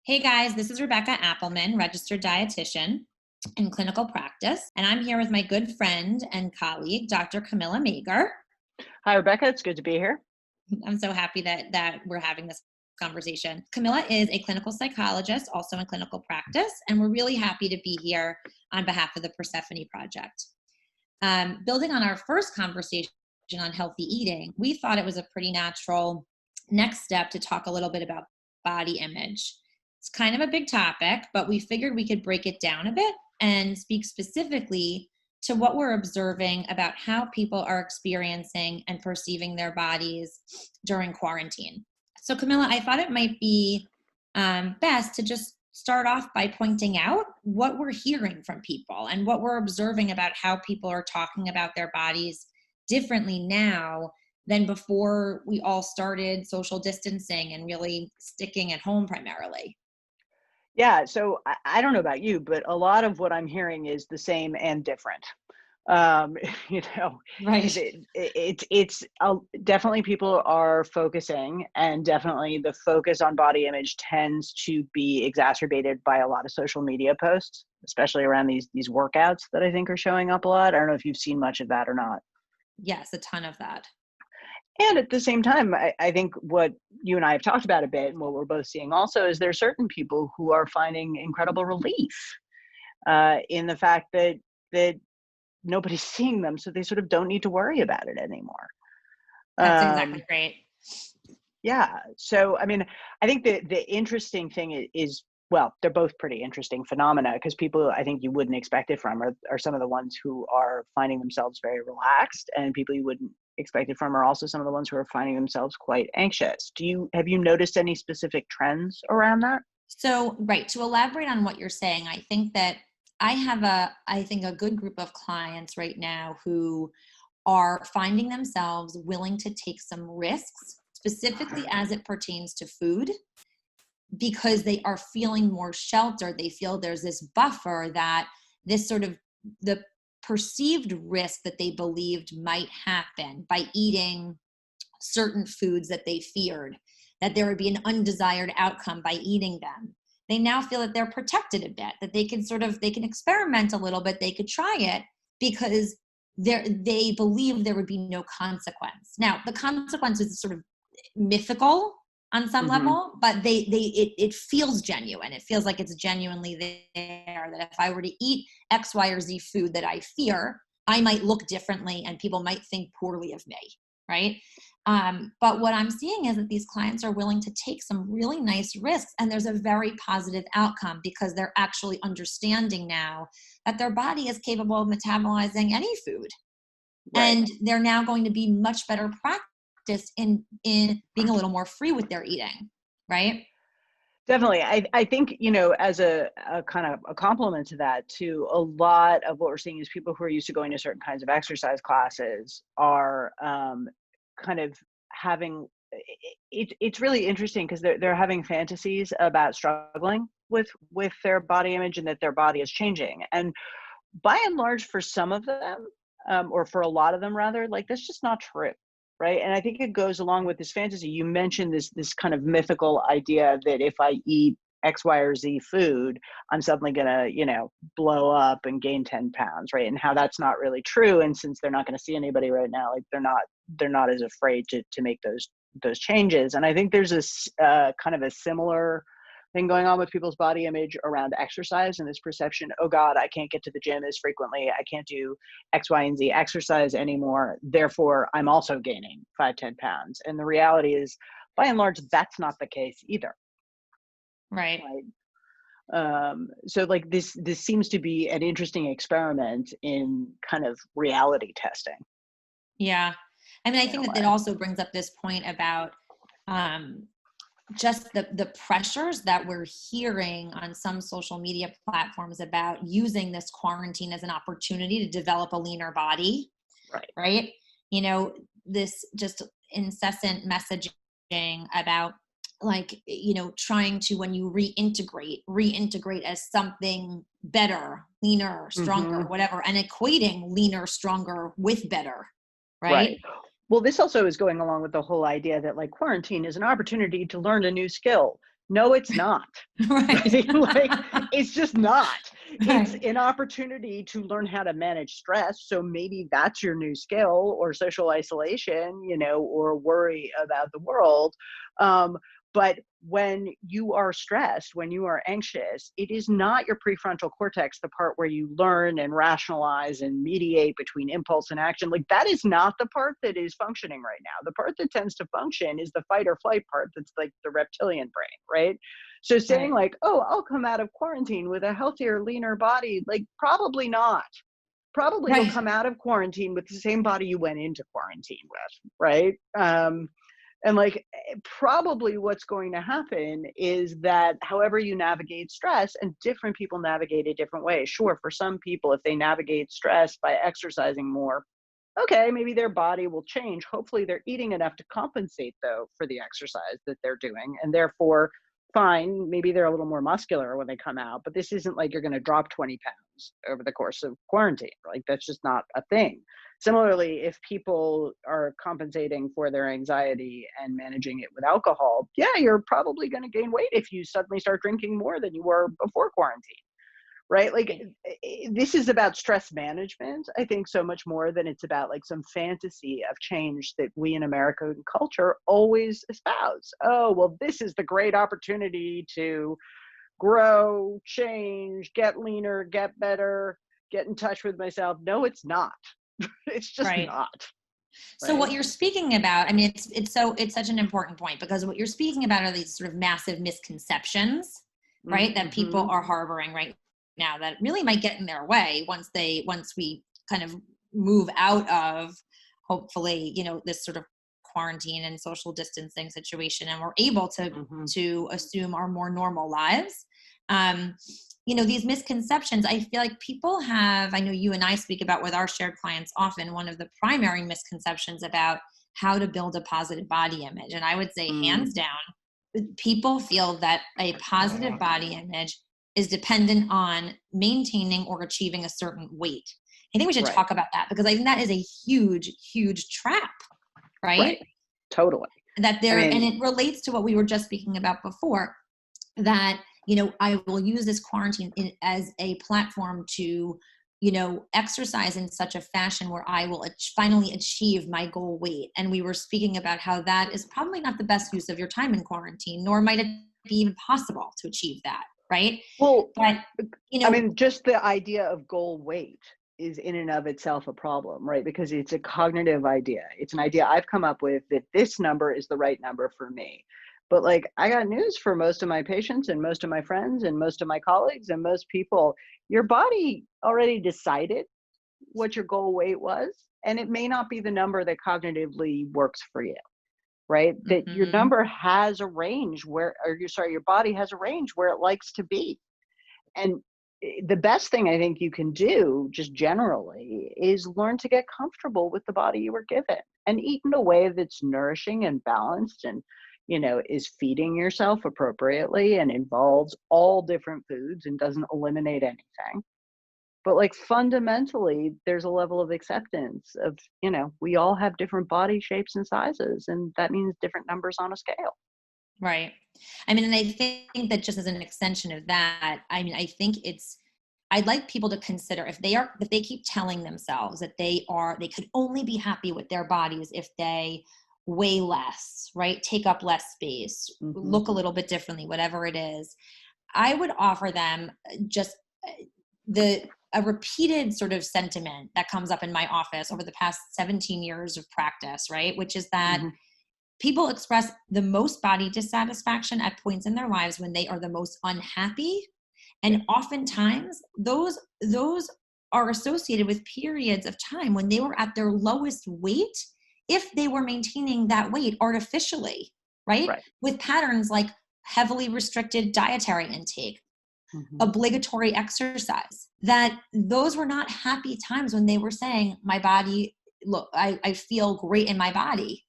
Hey guys, this is Rebecca Appleman, registered dietitian in clinical practice, and I'm here with my good friend and colleague, Dr. Camila Mager. Hi, Rebecca. It's good to be here. I'm so happy that we're having this conversation. Camilla is a clinical psychologist, also in clinical practice, and we're really happy to be here on behalf of the Persephone Project. Building on our first conversation on healthy eating, we thought it was a pretty natural next step to talk a little bit about body image. It's kind of a big topic, but we figured we could break it down a bit and speak specifically to what we're observing about how people are experiencing and perceiving their bodies during quarantine. So Camilla, I thought it might be best to just start off by pointing out what we're hearing from people and what we're observing about how people are talking about their bodies differently now than before we all started social distancing and really sticking at home primarily. Yeah, so I don't know about you, but a lot of what I'm hearing is the same and different. Um, you know, Right. definitely people are focusing, and definitely the focus on body image tends to be exacerbated by a lot of social media posts, especially around these workouts that I think are showing up a lot. I don't know if you've seen much of that or not. Yes, a ton of that. And at the same time, I think what you and I have talked about a bit and what we're both seeing also is there are certain people who are finding incredible relief in the fact that nobody's seeing them, so they sort of don't need to worry about it anymore. That's exactly Um, right. yeah. So, I mean, I think the interesting thing is, well, they're both pretty interesting phenomena because people I think you wouldn't expect it from are some of the ones who are finding themselves very relaxed, and people you wouldn't expect it from are also some of the ones who are finding themselves quite anxious. Have you noticed any specific trends around that? So, right, to elaborate on what you're saying, I think that I think a good group of clients right now who are finding themselves willing to take some risks, specifically as it pertains to food, because they are feeling more sheltered. They feel there's this buffer that this sort of the perceived risk that they believed might happen by eating certain foods that they feared, that there would be an undesired outcome by eating them. They now feel that they're protected a bit, that they can experiment a little bit, they could try it because they believe there would be no consequence. Now, the consequence is sort of mythical on some Hmm. level, but it feels genuine. It feels like it's genuinely there, that if I were to eat X, Y, or Z food that I fear, I might look differently and people might think poorly of me, right? But what I'm seeing is that these clients are willing to take some really nice risks, and there's a very positive outcome because they're actually understanding now that their body is capable of metabolizing any food, Right. and they're now going to be much better practiced in being a little more free with their eating, right? Definitely. I think, as a kind of a complement to that, too, a lot of what we're seeing is people who are used to going to certain kinds of exercise classes are kind of having it's really interesting because they're having fantasies about struggling with their body image and that their body is changing. And by and large, for some of them, or for a lot of them rather, like that's just not true. Right. And I think it goes along with this fantasy. You mentioned this kind of mythical idea that if I eat X, Y, or Z food, I'm suddenly gonna, blow up and gain 10 pounds, right? And how that's not really true. And since they're not gonna see anybody right now, like they're not as afraid to make those changes. And I think there's this kind of a similar thing going on with people's body image around exercise and this perception, oh God, I can't get to the gym as frequently. I can't do X, Y, and Z exercise anymore. Therefore, I'm also gaining 5, 10 pounds. And the reality is, by and large, that's not the case either. Right. Right. So like this seems to be an interesting experiment in kind of reality testing Yeah. I mean, I in a think that it way. also brings up this point about um, just the pressures that we're hearing on some social media platforms about using this quarantine as an opportunity to develop a leaner body, Right. right? You know, this just incessant messaging about, like, trying to, when you reintegrate as something better, leaner, stronger, Hmm. whatever, and equating leaner, stronger with better, right? Right. Well, this also is going along with the whole idea that like quarantine is an opportunity to learn a new skill, No, it's not. Right. Like, it's just not. It's Right. an opportunity to learn how to manage stress. So maybe that's your new skill, or social isolation, or worry about the world. But when you are stressed, when you are anxious, it is not your prefrontal cortex, the part where you learn and rationalize and mediate between impulse and action. Like, that is not the part that is functioning right now. The part that tends to function is the fight or flight part, that's like the reptilian brain, right? So saying Right. like, oh, I'll come out of quarantine with a healthier, leaner body, like, probably not. Probably you'll Right. come out of quarantine with the same body you went into quarantine with, right? And like, probably what's going to happen is that however you navigate stress, and different people navigate it different ways. Sure, for some people, if they navigate stress by exercising more, okay, maybe their body will change. Hopefully they're eating enough to compensate, though, for the exercise that they're doing. And therefore, fine, maybe they're a little more muscular when they come out, but this isn't like you're going to drop 20 pounds over the course of quarantine. Like, that's just not a thing. Similarly, if people are compensating for their anxiety and managing it with alcohol, yeah, you're probably going to gain weight if you suddenly start drinking more than you were before quarantine. Right? Like, this is about stress management, I think, so much more than it's about like some fantasy of change that we in American culture always espouse. Oh, well, this is the great opportunity to grow, change, get leaner, get better, get in touch with myself. No, it's not. It's just Right. not. So Right? what you're speaking about, I mean, it's such an important point, because what you're speaking about are these sort of massive misconceptions, right, that people Mm-hmm. are harboring right now that really might get in their way once we kind of move out of, hopefully, this sort of quarantine and social distancing situation, and we're able Mm-hmm. to assume our more normal lives. Um, these misconceptions, I feel like people have, I know you and I speak about with our shared clients often, one of the primary misconceptions about how to build a positive body image. And I would say, hands Mm. down, people feel that a positive body image is dependent on maintaining or achieving a certain weight. I think we should Right. talk about that, because I think that is a huge, huge trap, Right. right? Totally. And I mean, it relates to what we were just speaking about before, that I will use this quarantine as a platform to exercise in such a fashion where I will finally achieve my goal weight. And we were speaking about how that is probably not the best use of your time in quarantine, nor might it be even possible to achieve that, right? well, But I mean, just the idea of goal weight is in and of itself a problem, right? Because it's a cognitive idea. It's an idea I've come up with, that this number is the right number for me. But like, I got news for most of my patients and most of my friends and most of my colleagues and most people. Your body already decided what your goal weight was, and it may not be the number that cognitively works for you, right? That your mhm, number has a range where, or your body has a range where it likes to be. And the best thing I think you can do, just generally, is learn to get comfortable with the body you were given, and eat in a way that's nourishing and balanced, and is feeding yourself appropriately and involves all different foods and doesn't eliminate anything. But like, fundamentally, there's a level of acceptance of, we all have different body shapes and sizes, and that means different numbers on a scale. right. I mean, and I think that, just as an extension of that, I mean, I think I'd like people to consider, if they keep telling themselves that they could only be happy with their bodies if they weigh less, right? Take up less space, Hmm. look a little bit differently, whatever it is. I would offer them just the a repeated sort of sentiment that comes up in my office over the past 17 years of practice, right? Which is that Hmm. people express the most body dissatisfaction at points in their lives when they are the most unhappy. Yeah. And oftentimes those are associated with periods of time when they were at their lowest weight, if they were maintaining that weight artificially, right? Right. With patterns like heavily restricted dietary intake, Hmm. obligatory exercise, that those were not happy times when they were saying, my body, look, I feel great in my body,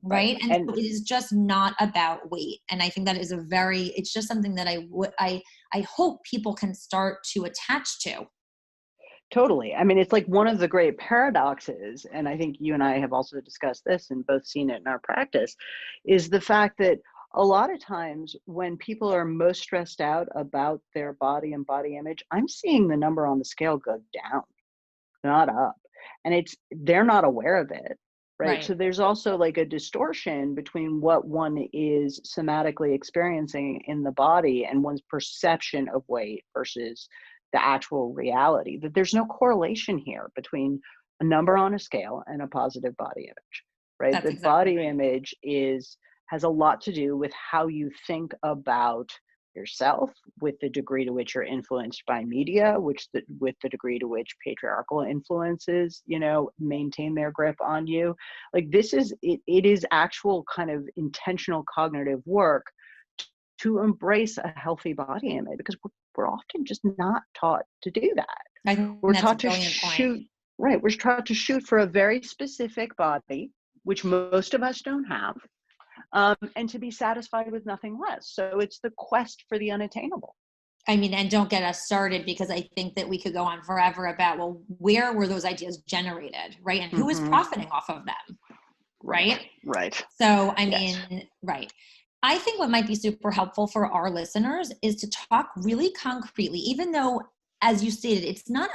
Right. right? And And so it is just not about weight. And I think that is it's just something that I hope people can start to attach to. totally. I mean, it's like one of the great paradoxes, and I think you and I have also discussed this and both seen it in our practice, is the fact that a lot of times when people are most stressed out about their body and body image, I'm seeing the number on the scale go down, not up. And they're not aware of it, right? Right. So there's also like a distortion between what one is somatically experiencing in the body and one's perception of weight versus the actual reality. That there's no correlation here between a number on a scale and a positive body image, right? That's The exactly body right. image has a lot to do with how you think about yourself, with the degree to which you're influenced by media, with the degree to which patriarchal influences, maintain their grip on you. Like it is actual kind of intentional cognitive work to embrace a healthy body image, because we're often just not taught to do that. I think We're that's a taught to brilliant point. shoot, right? We're taught to shoot for a very specific body, which most of us don't have, and to be satisfied with nothing less. So it's the quest for the unattainable. I mean, and don't get us started, because I think that we could go on forever about, well, where were those ideas generated, right? And who is profiting off of them, right? Right. So, I Yes. mean, right. I think what might be super helpful for our listeners is to talk really concretely, even though, as you stated, it's not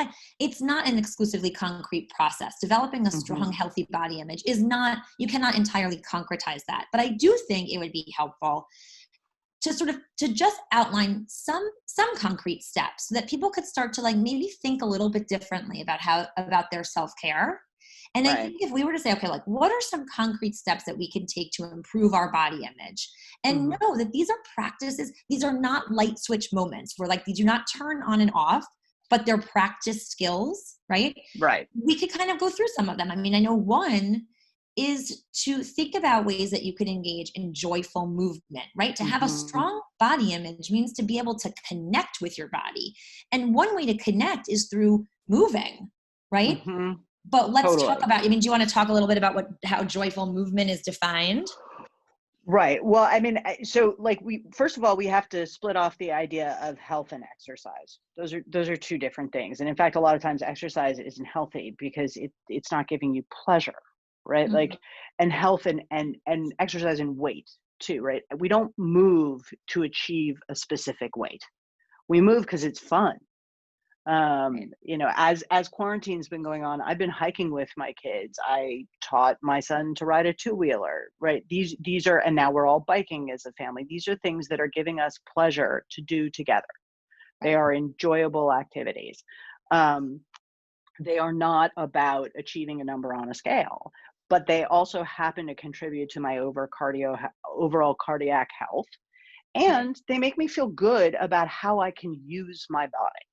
an exclusively concrete process. Developing a strong, healthy body image is not, you cannot entirely concretize that. But I do think it would be helpful to just outline some concrete steps so that people could start to like maybe think a little bit differently about their self-care. And I Right. think if we were to say, okay, like what are some concrete steps that we can take to improve our body image, and know that these are practices, these are not light switch moments where like they do not turn on and off, but they're practice skills, right? Right. We could kind of go through some of them. I mean, I know one is to think about ways that you can engage in joyful movement, right? To have a strong body image means to be able to connect with your body. And one way to connect is through moving, right? But let's talk Totally. about, I mean, do you want to talk a little bit about how joyful movement is defined? Right. Well, I mean, so like first of all, we have to split off the idea of health and exercise. Those are two different things. And in fact, a lot of times exercise isn't healthy because it's not giving you pleasure, right? Like, and health and exercise and weight too, right? We don't move to achieve a specific weight. We move because it's fun. As quarantine's been going on, I've been hiking with my kids. I taught my son to ride a two-wheeler, right? These are, and now we're all biking as a family. These are things that are giving us pleasure to do together. They are enjoyable activities. They are not about achieving a number on a scale, but they also happen to contribute to my overall cardiac health. And they make me feel good about how I can use my body.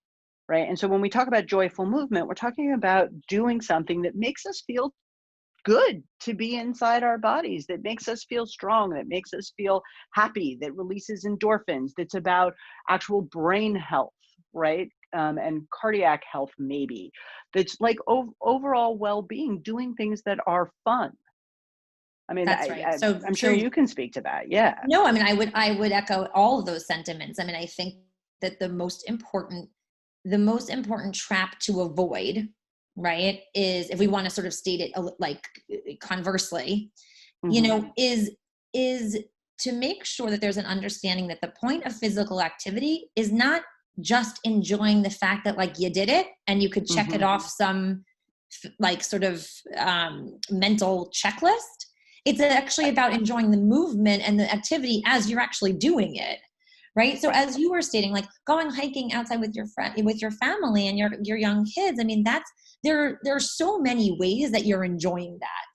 Right. And so when we talk about joyful movement, we're talking about doing something that makes us feel good to be inside our bodies, that makes us feel strong, that makes us feel happy, that releases endorphins, that's about actual brain health, right? And cardiac health, maybe. That's like overall well-being, doing things that are fun. I mean, That's right. So I'm sure you can speak to that. Yeah. No, I mean, I would echo all of those sentiments. I mean, I think that the most important trap to avoid, right, is, if we want to sort of state it like conversely, is to make sure that there's an understanding that the point of physical activity is not just enjoying the fact that like you did it and you could check it off some like sort of mental checklist. It's actually about enjoying the movement and the activity as you're actually doing it. Right. So as you were stating, like going hiking outside with your family and your young kids, I mean, there are so many ways that you're enjoying that.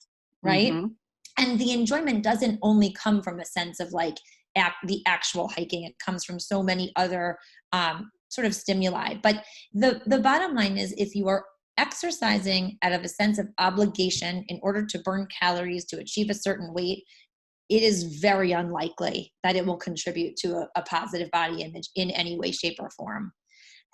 Right. And the enjoyment doesn't only come from a sense of like the actual hiking. It comes from so many other sort of stimuli. But the bottom line is, if you are exercising out of a sense of obligation in order to burn calories to achieve a certain weight, it is very unlikely that it will contribute to a positive body image in any way, shape, or form.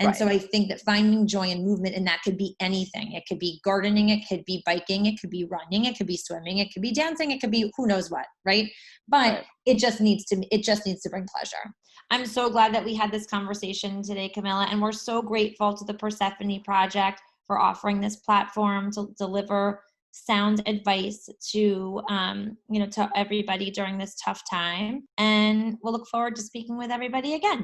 And so I think that finding joy in movement, and that could be anything. It could be gardening, it could be biking, it could be running, it could be swimming, it could be dancing, it could be who knows what, right? But it just needs to bring pleasure. I'm so glad that we had this conversation today, Camilla, and we're so grateful to the Persephone Project for offering this platform to deliver sound advice to, to everybody during this tough time. And we'll look forward to speaking with everybody again.